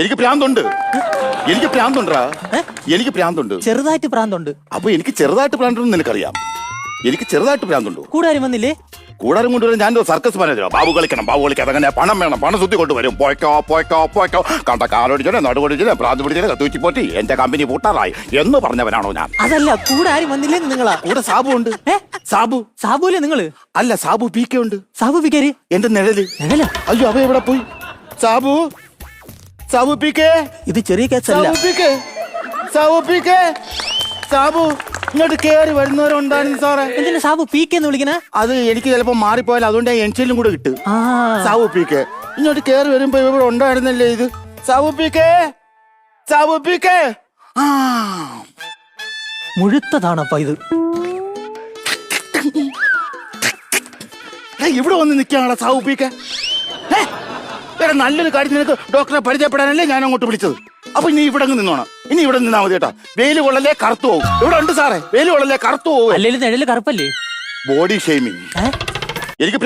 എനിക്ക് പ്രാന്തുണ്ട്. എനിക്ക് പ്രാന്തുണ്ട്. ചെറുതായിട്ട് പ്രാന്തുണ്ട്. അപ്പൊ എനിക്ക് ചെറുതായിട്ട് പ്രാന്തുണ്ടെന്ന് നിനക്കറിയാം. എനിക്ക് ചെറുതായിട്ട് പ്രാന്തുണ്ടോ? കൂടാരും വന്നില്ലേ? കൂടാരം കൊണ്ടുവരാൻ ഞാൻ സർക്കസ് മാനേജറോ. ബാബു കളിക്കണം അതങ്ങനെ പണം വേണം, പണം സുത്തി കൊണ്ടുവരും. പോയ്ക്കോ കണ്ട കാലോടിച്ചോ നടുകൊടിച്ചോ പ്രാന്ത് പിടിച്ചോ തൂച്ചി പോറ്റി എന്റെ കമ്പനി പൂട്ടാറായി എന്ന് പറഞ്ഞവനാണോ ഞാൻ? അതല്ല, കൂടെ ആരും വന്നില്ലേ നിങ്ങളാ? കൂടെ സാബു ഉണ്ട്. സാബുല്ലേ നിങ്ങള്? അല്ല, സാബു പീക്കെ ഉണ്ട്. സാബു പീക്കാര് എന്റെ നിഴല്. അയ്യോ, അവ എവിടെ പോയി? സാബു പീക്കെ. ഇത് ചെറിയ കേസല്ല. സാബു ഇങ്ങോട്ട് കേറി വരുന്നവരുണ്ടായിരുന്നു സാറേ. എന്തിനാ സാബു പീക്കെന്ന് വിളിക്കണ? അത് എനിക്ക് ചിലപ്പോ മാറിപ്പോയാൽ അതുകൊണ്ട് എൻഷയിലും കൂടെ കിട്ടും. സാബു പീക്കെ ഇങ്ങോട്ട് കേറി വരുമ്പോ ഇവിടെ ഉണ്ടായിരുന്നല്ലേ ഇത്? സാബു പീക്കെ മുഴുത്തതാണപ്പ ഇത്. ഇവിടെ വന്ന് നിൽക്കാണോ സാബു പീക്കെ? വേറെ നല്ലൊരു കാര്യം നിനക്ക് ഡോക്ടറെ പരിചയപ്പെടാനല്ലേ ഞാൻ അങ്ങോട്ട് വിളിച്ചത്. അപ്പൊ ഇനി ഇവിടെ നിന്നോണം. ഇനി ഇവിടെ നിന്നാ മതി കേട്ടാ. വെയിൽ കൊള്ളല്ലേ കറുത്തു പോകും. ഇവിടെ ഉണ്ട് സാറേ, വെയിൽ കൊള്ളല്ലേ കറുത്തു പോകും. അല്ലെങ്കിൽ നിഴല് കറുപ്പല്ലേ? Body shaming. എനിക്ക്